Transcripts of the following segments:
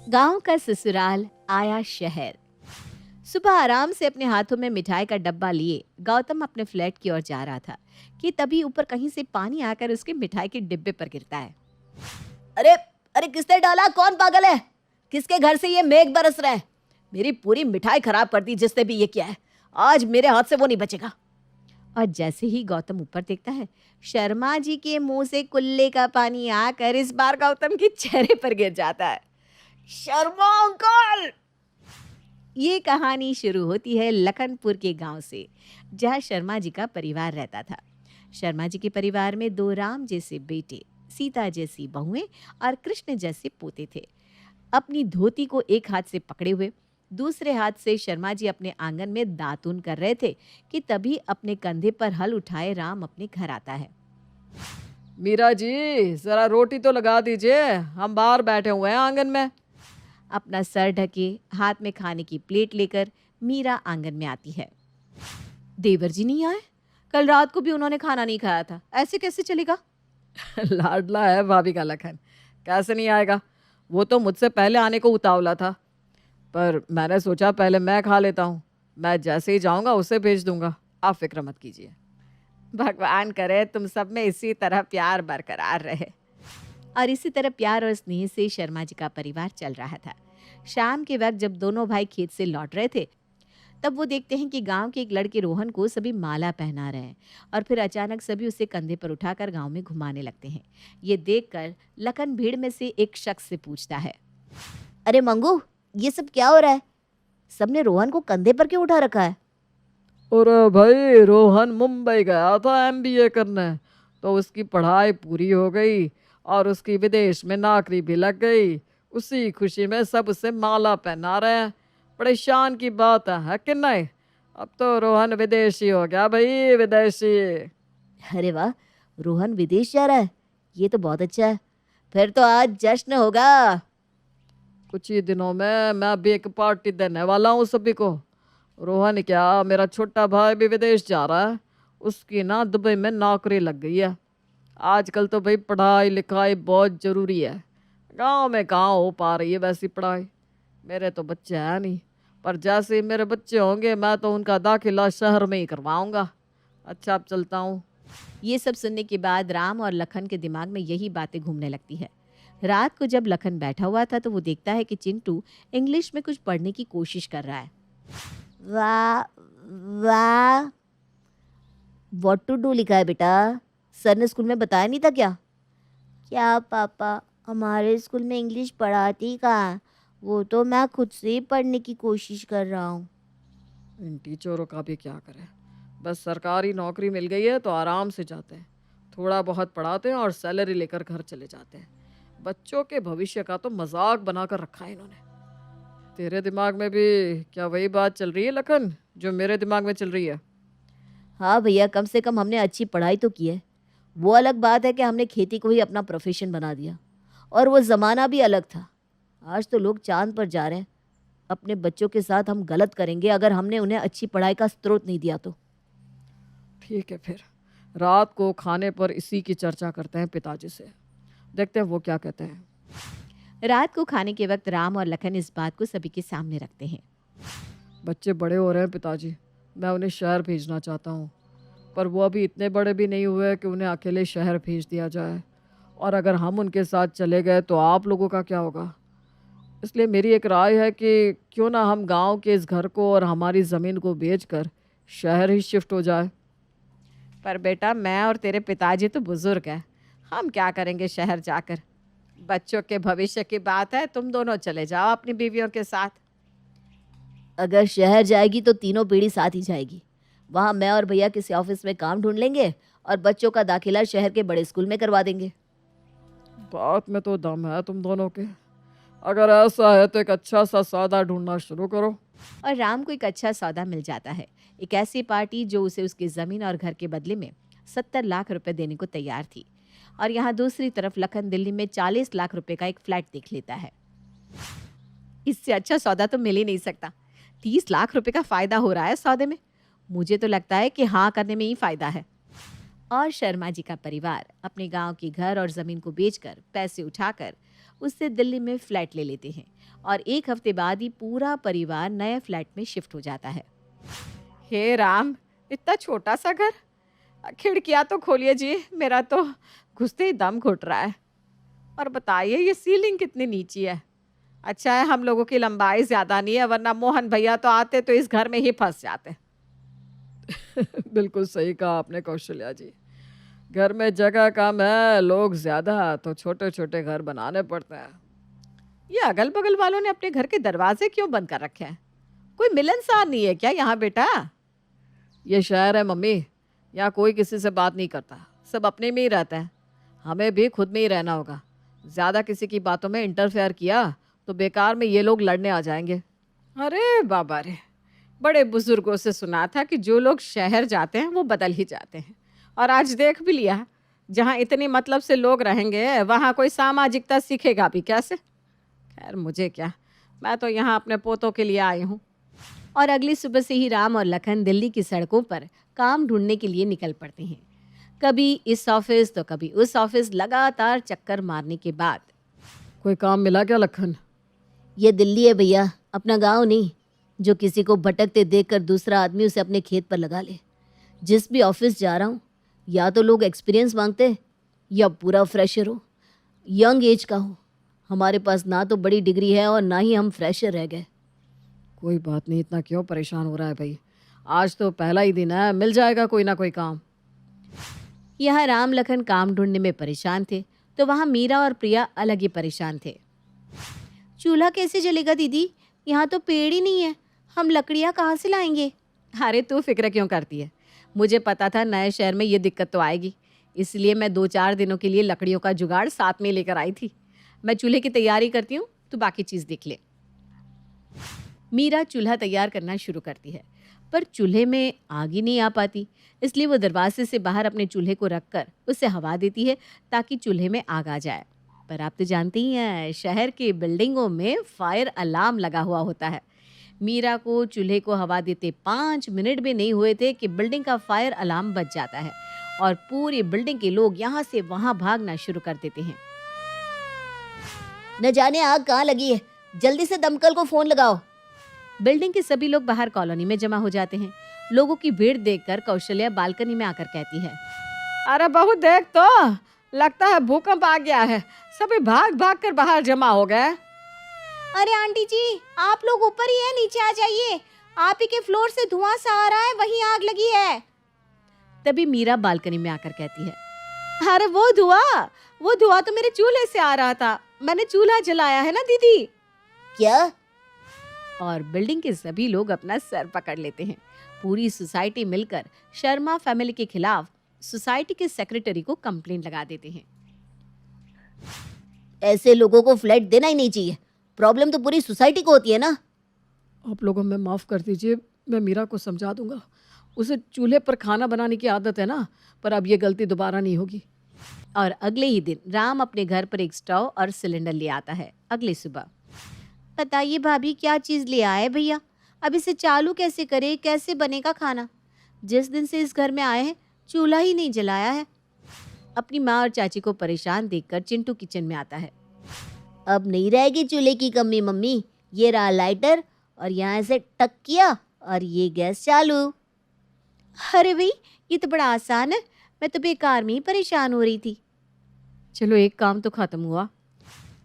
गांव का ससुराल आया शहर। सुबह आराम से अपने हाथों में मिठाई का डब्बा लिए गौतम अपने फ्लैट की ओर जा रहा था कि तभी ऊपर कहीं से पानी आकर उसके मिठाई के डिब्बे पर गिरता है। अरे, अरे किसने डाला? कौन पागल है? किसके घर से ये मेघ बरस रहा है? मेरी पूरी मिठाई खराब कर दी जिसने भी ये किया है। आज मेरे हाथ से वो नहीं बचेगा। और जैसे ही गौतम ऊपर देखता है, शर्मा जी के मुंह से कुल्ले का पानी आकर इस बार गौतम के चेहरे पर गिर जाता है। शर्मा अंकल! ये कहानी शुरू होती है लखनपुर के गांव से, जहां शर्मा जी का परिवार रहता था। शर्मा जी के परिवार में दो राम जैसे बेटे, सीता जैसी बहुएं और कृष्ण जैसे पोते थे। अपनी धोती को एक हाथ से पकड़े हुए दूसरे हाथ से शर्मा जी अपने आंगन में दातून कर रहे थे कि तभी अपने कंधे पर हल उठाए राम अपने घर आता है। मीरा जी, जरा रोटी तो लगा दीजिए, हम बाहर बैठे हुए हैं आंगन में। अपना सर ढके हाथ में खाने की प्लेट लेकर मीरा आंगन में आती है। देवर जी नहीं आए? कल रात को भी उन्होंने खाना नहीं खाया था, ऐसे कैसे चलेगा? लाडला है भाभी का लखन, कैसे नहीं आएगा। वो तो मुझसे पहले आने को उतावला था, पर मैंने सोचा पहले मैं खा लेता हूँ। मैं जैसे ही जाऊँगा उसे भेज दूंगा, आप फिक्र मत कीजिए। भगवान करे तुम सब में इसी तरह प्यार बरकरार रहे। और इसी तरह प्यार और स्नेह से शर्मा जी का परिवार चल रहा था। शाम के वक्त जब दोनों भाई खेत से लौट रहे थे, तब वो देखते हैं कि गांव के एक लड़के रोहन को सभी माला पहना रहे हैं। और फिर अचानक सभी उसे कंधे पर उठाकर गांव में घुमाने लगते हैं। ये देखकर लखन भीड़ में से एक शख्स से पूछता है, अरे मंगू, ये सब क्या हो रहा है? सबने रोहन को कंधे पर क्यों उठा रखा है? और भाई, रोहन मुंबई गया था एमबीए करने, तो उसकी पढ़ाई पूरी हो गई और उसकी विदेश में नौकरी भी लग गई। उसी खुशी में सब उसे माला पहना रहे हैं। बड़े शान की बात है कि नहीं? अब तो रोहन विदेशी हो गया भाई, विदेशी। अरे वाह, रोहन विदेश जा रहा है, ये तो बहुत अच्छा है। फिर तो आज जश्न होगा। कुछ ही दिनों में मैं भी एक पार्टी देने वाला हूँ सभी को। रोहन क्या, मेरा छोटा भाई भी विदेश जा रहा है। उसकी ना दुबई में नौकरी लग गई है। आजकल तो भाई पढ़ाई लिखाई बहुत ज़रूरी है। गांव में कहाँ हो पा रही है वैसी पढ़ाई। मेरे तो बच्चे हैं नहीं, पर जैसे ही मेरे बच्चे होंगे मैं तो उनका दाखिला शहर में ही करवाऊंगा। अच्छा, अब चलता हूँ। ये सब सुनने के बाद राम और लखन के दिमाग में यही बातें घूमने लगती है। रात को जब लखन बैठा हुआ था तो वो देखता है कि चिंटू इंग्लिश में कुछ पढ़ने की कोशिश कर रहा है। वाह, वाह, व्हाट टू डू लिखा है बेटा। सर ने स्कूल में बताया नहीं था क्या? क्या पापा, हमारे स्कूल में इंग्लिश पढ़ाती ही कहाँ? वो तो मैं खुद से ही पढ़ने की कोशिश कर रहा हूँ। इन टीचरों का भी क्या करें। बस सरकारी नौकरी मिल गई है तो आराम से जाते हैं, थोड़ा बहुत पढ़ाते हैं और सैलरी लेकर घर चले जाते हैं। बच्चों के भविष्य का तो मजाक बनाकर रखा है इन्होंने। तेरे दिमाग में भी क्या वही बात चल रही है लखन, जो मेरे दिमाग में चल रही है? हाँ भैया, कम से कम हमने अच्छी पढ़ाई तो की है। वो अलग बात है कि हमने खेती को ही अपना प्रोफेशन बना दिया। और वो ज़माना भी अलग था। आज तो लोग चांद पर जा रहे हैं। अपने बच्चों के साथ हम गलत करेंगे अगर हमने उन्हें अच्छी पढ़ाई का स्रोत नहीं दिया तो। ठीक है, फिर रात को खाने पर इसी की चर्चा करते हैं पिताजी से, देखते हैं वो क्या कहते हैं। रात को खाने के वक्त राम और लखन इस बात को सभी के सामने रखते हैं। बच्चे बड़े हो रहे हैं पिताजी, मैं उन्हें शहर भेजना चाहता हूँ, पर वो अभी इतने बड़े भी नहीं हुए कि उन्हें अकेले शहर भेज दिया जाए। और अगर हम उनके साथ चले गए तो आप लोगों का क्या होगा? इसलिए मेरी एक राय है कि क्यों ना हम गांव के इस घर को और हमारी ज़मीन को बेचकर शहर ही शिफ्ट हो जाए। पर बेटा, मैं और तेरे पिताजी तो बुजुर्ग हैं। हम क्या करेंगे शहर जाकर? बच्चों के भविष्य की बात है, तुम दोनों चले जाओ अपनी बीवियों के साथ। अगर शहर जाएगी तो तीनों पीढ़ी साथ ही जाएगी। वहाँ मैं और भैया किसी ऑफिस में काम ढूंढ लेंगे और बच्चों का दाखिला शहर के बड़े स्कूल में करवा देंगे। बात में तो दम है तुम दोनों के। अगर ऐसा है तो एक अच्छा सा सौदा ढूंढना शुरू करो। और राम को एक अच्छा सौदा मिल जाता है। एक ऐसी पार्टी जो उसे उसकी ज़मीन और घर के बदले में 70 लाख रुपए देने को तैयार थी। और यहाँ दूसरी तरफ लखन दिल्ली में 40 लाख रुपए का एक फ्लैट देख लेता है। इससे अच्छा सौदा तो मिल ही नहीं सकता। 30 लाख रुपए का फायदा हो रहा है सौदे में। मुझे तो लगता है कि हाँ करने में ही फायदा है। और शर्मा जी का परिवार अपने गांव के घर और जमीन को बेचकर पैसे उठाकर उससे दिल्ली में फ्लैट ले लेते हैं और 1 हफ्ते बाद ही पूरा परिवार नए फ्लैट में शिफ्ट हो जाता है। हे राम, इतना छोटा सा घर, खिड़कियां तो खोलिए जी, मेरा तो घुसते ही दम घुट रहा है। और बताइए ये सीलिंग कितनी नीची है। अच्छा है हम लोगों की लंबाई ज्यादा नहीं है, वरना मोहन भैया तो आते तो इस घर में ही फंस जाते। बिल्कुल सही कहा आपने कौशल्या जी। घर में जगह कम है, लोग ज्यादा, तो छोटे छोटे घर बनाने पड़ते हैं। ये अगल बगल वालों ने अपने घर के दरवाजे क्यों बंद कर रखे हैं? कोई मिलनसार नहीं है क्या यहाँ बेटा? ये शहर है मम्मी, यहाँ कोई किसी से बात नहीं करता, सब अपने में ही रहता है। हमें भी खुद में ही रहना होगा। ज़्यादा किसी की बातों में इंटरफेयर किया तो बेकार में ये लोग लड़ने आ जाएंगे। अरे बाबा रे, बड़े बुजुर्गों से सुना था कि जो लोग शहर जाते हैं वो बदल ही जाते हैं, और आज देख भी लिया, जहाँ इतनी मतलब से लोग रहेंगे वहाँ कोई सामाजिकता सीखेगा भी कैसे? खैर मुझे क्या, मैं तो यहाँ अपने पोतों के लिए आई हूँ। और अगली सुबह से ही राम और लखन दिल्ली की सड़कों पर काम ढूंढने के लिए निकल पड़ते हैं। कभी इस ऑफिस तो कभी उस ऑफिस, लगातार चक्कर मारने के बाद कोई काम मिला क्या लखन? ये दिल्ली है भैया, अपना गांव नहीं, जो किसी को भटकते देखकर दूसरा आदमी उसे अपने खेत पर लगा ले। जिस भी ऑफिस जा रहा हूँ, या तो लोग एक्सपीरियंस मांगते हैं या पूरा फ्रेशर हो, यंग एज का हो। हमारे पास ना तो बड़ी डिग्री है और ना ही हम फ्रेशर रह गए। कोई बात नहीं, इतना क्यों परेशान हो रहा है भाई? आज तो पहला ही दिन है, मिल जाएगा कोई ना कोई काम। यहाँ राम लखन काम ढूंढने में परेशान थे, तो वहाँ मीरा और प्रिया अलग ही परेशान थे। चूल्हा कैसे जलेगा दीदी? यहाँ तो पेड़ ही नहीं है, हम लकड़ियाँ कहाँ से लाएंगे? अरे तू फिक्र क्यों करती है? मुझे पता था नए शहर में ये दिक्कत तो आएगी, इसलिए मैं 2-4 दिनों के लिए लकड़ियों का जुगाड़ साथ में लेकर आई थी। मैं चूल्हे की तैयारी करती हूँ, तो बाकी चीज़ देख ले। मीरा चूल्हा तैयार करना शुरू करती है, पर चूल्हे में आग ही नहीं आ पाती, इसलिए वो दरवाजे से बाहर अपने चूल्हे को रखकर उसे हवा देती है ताकि चूल्हे में आग आ जाए। पर आप तो जानती ही हैं, शहर की बिल्डिंगों में फायर अलार्म लगा हुआ होता है। मीरा को चूल्हे को हवा देते 5 मिनट भी नहीं हुए थे कि बिल्डिंग का फायर अलार्म बज जाता है और पूरी बिल्डिंग के लोग यहाँ से वहाँ भागना शुरू कर देते हैं। न जाने आग कहाँ लगी है, जल्दी से दमकल को फोन लगाओ। बिल्डिंग के सभी लोग बाहर कॉलोनी में जमा हो जाते हैं। लोगों की भीड़ देखकर कौशल्या बालकनी में आकर कहती है, अरे बहू देख तो, लगता है भूकंप आ गया है, सभी भाग भाग कर बाहर जमा हो गए। अरे आंटी जी, आप लोग ऊपर ही है, नीचे आ जाइए, आप ही के फ्लोर से धुआं सा आ रहा है, वहीं आग लगी है। तभी मीरा बालकनी में आकर कहती है, अरे वो धुआं तो मेरे चूल्हे से आ रहा था, मैंने चूल्हा जलाया है ना दीदी। क्या? और बिल्डिंग के सभी लोग अपना सर पकड़ लेते हैं। पूरी सोसाइटी मिलकर शर्मा फैमिली के खिलाफ सोसाइटी के सेक्रेटरी को कंप्लेंट लगा देते हैं। ऐसे लोगों को फ्लैट देना ही नहीं चाहिए, प्रॉब्लम तो पूरी सोसाइटी को होती है ना। आप लोगों में माफ़ कर दीजिए, मैं मीरा को समझा दूंगा, उसे चूल्हे पर खाना बनाने की आदत है ना, पर अब ये गलती दोबारा नहीं होगी। और अगले ही दिन राम अपने घर पर एक स्टोव और सिलेंडर ले आता है। अगली सुबह, बताइए भाभी, क्या चीज़ ले आए भैया? अब इसे चालू कैसे करें, कैसे बनेगा खाना? जिस दिन से इस घर में आए हैं, चूल्हा ही नहीं जलाया है। अपनी माँ और चाची को परेशान देखकर चिंटू किचन में आता है। अब नहीं रहेगी चूल्हे की कमी मम्मी, ये रहा लाइटर और यहाँ से टक किया और ये गैस चालू। अरे भाई, ये तो बड़ा आसान है, मैं तो बेकार में ही परेशान हो रही थी। चलो एक काम तो खत्म हुआ।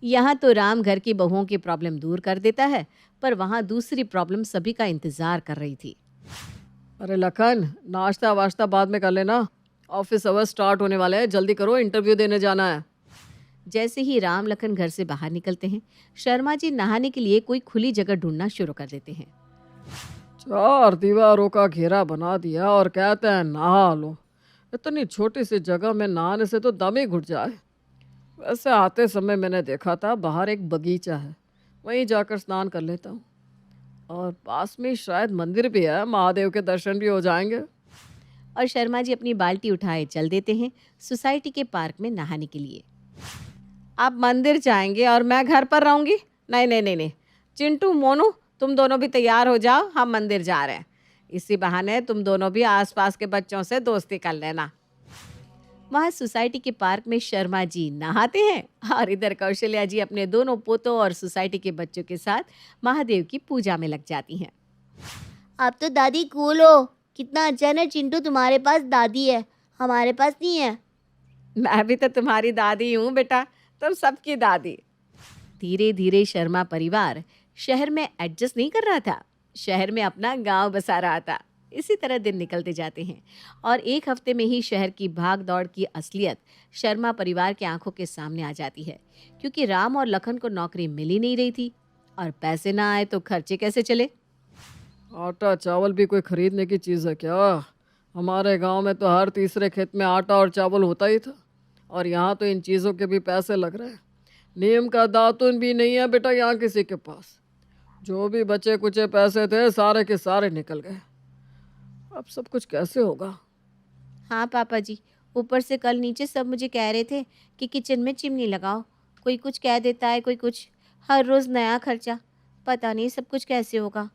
यहाँ तो राम घर की बहुओं की प्रॉब्लम दूर कर देता है, पर वहाँ दूसरी प्रॉब्लम सभी का इंतजार कर रही थी। अरे लखन, नाश्ता वाश्ता बाद में कर लेना, ऑफिस आवर स्टार्ट होने वाले हैं, जल्दी करो, इंटरव्यू देने जाना है। जैसे ही राम लखन घर से बाहर निकलते हैं, शर्मा जी नहाने के लिए कोई खुली जगह ढूंढना शुरू कर देते हैं। 4 दीवारों का घेरा बना दिया और कहते हैं नहा लो। इतनी छोटी सी जगह में नहाने से तो दम ही घुट जाए। वैसे आते समय मैंने देखा था बाहर एक बगीचा है, वहीं जाकर स्नान कर लेता हूँ, और पास में शायद मंदिर भी है, महादेव के दर्शन भी हो जाएंगे। और शर्मा जी अपनी बाल्टी उठाए चल देते हैं सोसाइटी के पार्क में नहाने के लिए। आप मंदिर जाएंगे और मैं घर पर रहूंगी? नहीं नहीं नहीं नहीं, चिंटू मोनू तुम दोनों भी तैयार हो जाओ, हम मंदिर जा रहे हैं। इसी बहाने तुम दोनों भी आसपास के बच्चों से दोस्ती कर लेना। वहाँ सोसाइटी के पार्क में शर्मा जी नहाते हैं और इधर कौशल्या जी अपने दोनों पोतों और सोसाइटी के बच्चों के साथ महादेव की पूजा में लग जाती हैं। आप तो दादी कूल हो। कितना अच्छा है ना चिंटू, तुम्हारे पास दादी है, हमारे पास नहीं है। मैं भी तो तुम्हारी दादी हूँ बेटा, तुम सबकी दादी। धीरे धीरे शर्मा परिवार शहर में एडजस्ट नहीं कर रहा था, शहर में अपना गांव बसा रहा था। इसी तरह दिन निकलते जाते हैं और एक हफ्ते में ही शहर की भाग दौड़ की असलियत शर्मा परिवार की आंखों के सामने आ जाती है, क्योंकि राम और लखन को नौकरी मिल ही नहीं रही थी और पैसे ना आए तो खर्चे कैसे चले। आटा चावल भी कोई खरीदने की चीज़ है क्या? हमारे गांव में तो हर तीसरे खेत में आटा और चावल होता ही था, और यहाँ तो इन चीज़ों के भी पैसे लग रहे हैं। नीम का दातुन भी नहीं है बेटा यहाँ किसी के पास। जो भी बचे कुचे पैसे थे सारे के सारे निकल गए। अब सब कुछ कैसे होगा? हाँ पापा जी, ऊपर से कल नीचे सब मुझे कह रहे थे कि किचन में चिमनी लगाओ, कोई कुछ कह देता है, कोई कुछ, हर रोज़ नया खर्चा, पता नहीं सब कुछ कैसे होगा।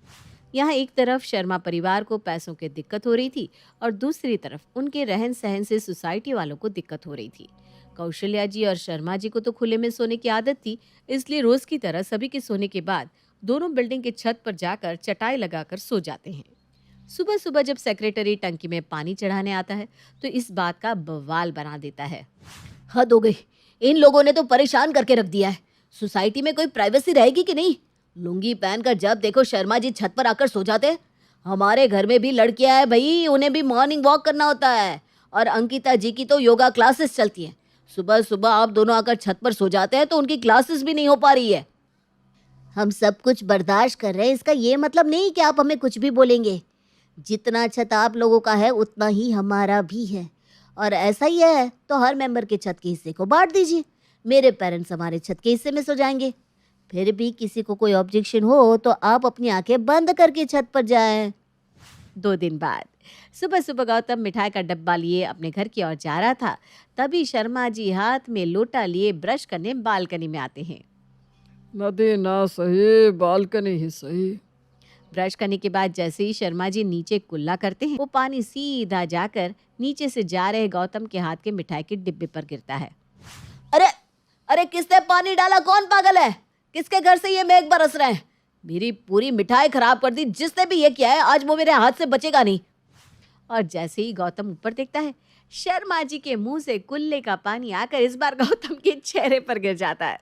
यहाँ एक तरफ शर्मा परिवार को पैसों की दिक्कत हो रही थी और दूसरी तरफ उनके रहन सहन से सोसाइटी वालों को दिक्कत हो रही थी। कौशल्या जी और शर्मा जी को तो खुले में सोने की आदत थी, इसलिए रोज़ की तरह सभी के सोने के बाद दोनों बिल्डिंग के छत पर जाकर चटाई लगाकर सो जाते हैं। सुबह सुबह जब सेक्रेटरी टंकी में पानी चढ़ाने आता है तो इस बात का बवाल बना देता है। हद हो गई, इन लोगों ने तो परेशान करके रख दिया है। सोसाइटी में कोई प्राइवेसी रहेगी कि नहीं? लुंगी पहनकर जब देखो शर्मा जी छत पर आकर सो जाते हैं। हमारे घर में भी लड़कियां हैं भाई, उन्हें भी मॉर्निंग वॉक करना होता है, और अंकिता जी की तो योगा क्लासेस चलती हैं। सुबह सुबह आप दोनों आकर छत पर सो जाते हैं तो उनकी क्लासेस भी नहीं हो पा रही है। हम सब कुछ बर्दाश्त कर रहे हैं, इसका ये मतलब नहीं कि आप हमें कुछ भी बोलेंगे। जितना छत आप लोगों का है उतना ही हमारा भी है, और ऐसा ही है तो हर मेंबर के छत के हिस्से को बांट दीजिए। मेरे पेरेंट्स हमारे छत के हिस्से में सो जाएंगे। फिर भी किसी को कोई ऑब्जेक्शन हो तो आप अपनी आंखें बंद करके छत पर जाएं। 2 दिन बाद सुबह सुबह गौतम मिठाई का डब्बा लिए अपने घर की ओर जा रहा था, तभी शर्मा जी हाथ में लोटा लिए ब्रश करने बालकनी में आते हैं। नदी ना सही बालकनी ही सही। ब्रश करने के बाद जैसे ही शर्मा जी नीचे कुल्ला करते हैं, वो पानी सीधा जाकर नीचे से जा रहे गौतम के हाथ के मिठाई के डिब्बे पर गिरता है। अरे अरे, किसने पानी डाला? कौन पागल है? किसके घर से ये मेघ बरस रहे हैं? मेरी पूरी मिठाई खराब कर दी। जिसने भी ये किया है आज वो मेरे हाथ से बचेगा नहीं। और जैसे ही गौतम ऊपर देखता है, शर्मा जी के मुंह से कुल्ले का पानी आकर इस बार गौतम के चेहरे पर गिर जाता है।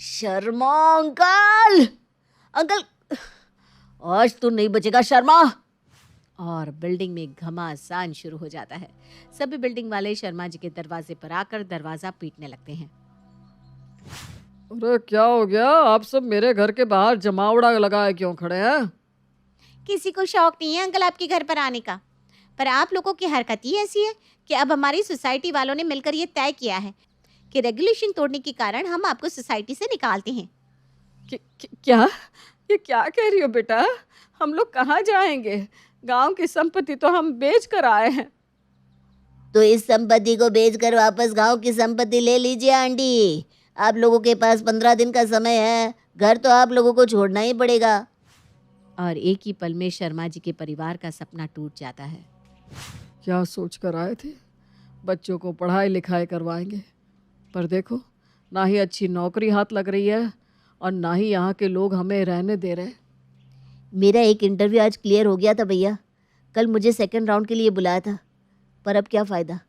शर्मा अंकल, अंकल आज तू नहीं बचेगा शर्मा। और बिल्डिंग में घमासान शुरू हो जाता है। सभी बिल्डिंग वाले शर्मा जी के दरवाजे पर आकर दरवाजा पीटने लगते हैं। अरे क्या हो गया? आप सब मेरे घर के बाहर जमावड़ा लगाए क्यों खड़े हैं? किसी को शौक नहीं है अंकल आपके घर पर आने का, पर आप लोगों की हरकत ही ऐसी है कि अब हमारी सोसाइटी वालों ने मिलकर ये तय किया है कि रेगुलेशन तोड़ने के कारण हम आपको सोसाइटी से निकालते हैं। क्या? ये क्या कह रही हो बेटा? हम लोग कहाँ जाएंगे? गांव की संपत्ति तो हम बेच कर आए हैं। तो इस संपत्ति को बेचकर वापस गांव की संपत्ति ले लीजिए आंटी। आप लोगों के पास 15 दिन का समय है। घर तो आप लोगों को छोड़ना ही पड़ेगा। और एक ही पल में शर्मा जी के परिवार का सपना टूट जाता है। क्या सोच कर आए थे? बच्चों को पढ़ाई लिखाई करवाएंगे, पर देखो ना ही अच्छी नौकरी हाथ लग रही है और ना ही यहाँ के लोग हमें रहने दे रहे। मेरा एक इंटरव्यू आज क्लियर हो गया था भैया। कल मुझे सेकंड राउंड के लिए बुलाया था, पर अब क्या फ़ायदा।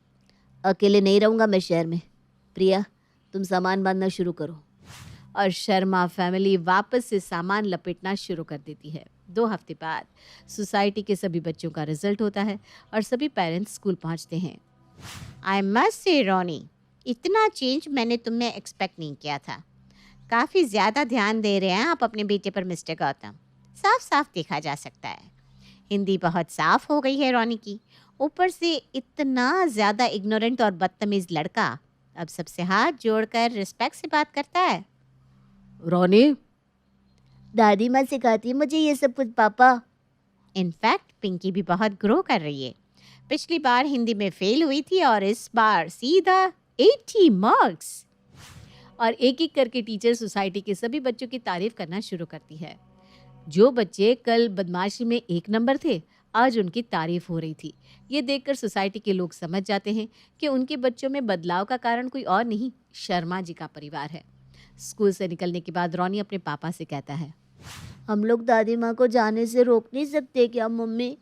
अकेले नहीं रहूँगा मैं शहर में। प्रिया, तुम सामान बांधना शुरू करो। और शर्मा फैमिली वापस से सामान लपेटना शुरू कर देती है। 2 हफ्ते बाद सोसाइटी के सभी बच्चों का रिजल्ट होता है और सभी पेरेंट्स स्कूल पहुंचते हैं। आई मस्ट से रोनी, इतना चेंज मैंने तुम में एक्सपेक्ट नहीं किया था। काफ़ी ज़्यादा ध्यान दे रहे हैं आप अपने बेटे पर मिस्टर गौतम। साफ साफ देखा जा सकता है। हिंदी बहुत साफ हो गई है रोनी की। ऊपर से इतना ज़्यादा इग्नोरेंट और बदतमीज़ लड़का अब सबसे हाथ जोड़कर रिस्पेक्ट से बात करता है। रोनी, दादी माँ सिखाती है मुझे ये सब कुछ पापा। इनफैक्ट पिंकी भी बहुत ग्रो कर रही है। पिछली बार हिंदी में फेल हुई थी और इस बार सीधा 80 मार्क्स। और एक एक करके टीचर सोसाइटी के सभी बच्चों की तारीफ करना शुरू करती है। जो बच्चे कल बदमाशी में 1 नंबर थे आज उनकी तारीफ हो रही थी। ये देखकर सोसाइटी के लोग समझ जाते हैं कि उनके बच्चों में बदलाव का कारण कोई और नहीं, शर्मा जी का परिवार है। स्कूल से निकलने के बाद रॉनी अपने पापा से कहता है, हम लोग दादी माँ को जाने से रोक नहीं सकते क्या मम्मी?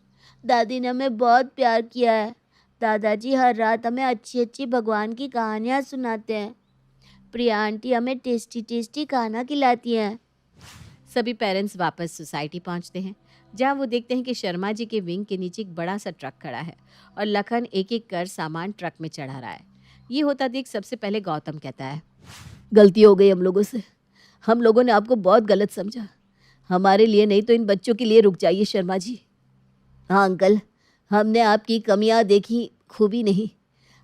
दादी ने हमें बहुत प्यार किया है। दादाजी हर रात हमें अच्छी अच्छी भगवान की कहानियाँ सुनाते हैं। प्रिया आंटी हमें टेस्टी टेस्टी खाना खिलाती हैं। सभी पेरेंट्स वापस सोसाइटी पहुंचते हैं, जहां वो देखते हैं कि शर्मा जी के विंग के नीचे एक बड़ा सा ट्रक खड़ा है और लखन एक एक कर सामान ट्रक में चढ़ा रहा है। ये होता देख सबसे पहले गौतम कहता है, गलती हो गई हम लोगों से। हम लोगों ने आपको बहुत गलत समझा। हमारे लिए नहीं तो इन बच्चों के लिए रुक जाइए शर्मा जी। हाँ अंकल, हमने आपकी कमियां देखी, खूबी नहीं।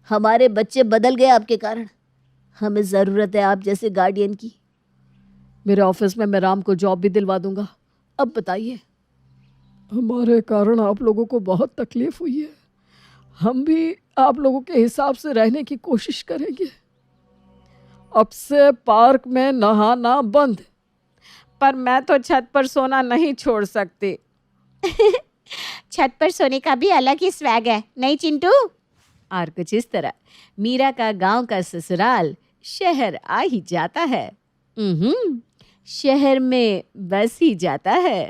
हमारे बच्चे बदल गए आपके कारण। हमें ज़रूरत है आप जैसे गार्डियन की। मेरे ऑफिस में मैं राम को जॉब भी दिलवा दूंगा। अब बताइए, हमारे कारण आप लोगों को बहुत तकलीफ हुई है। हम भी आप लोगों के हिसाब से रहने की कोशिश करेंगे। अब से पार्क में नहाना बंद। पर मैं तो छत पर सोना नहीं छोड़ सकती। छत पर सोने का भी अलग ही स्वैग है, नहीं चिंटू? और कुछ इस तरह मीरा का गांव का ससुराल शहर आ ही जाता है। शहर में बस ही जाता है।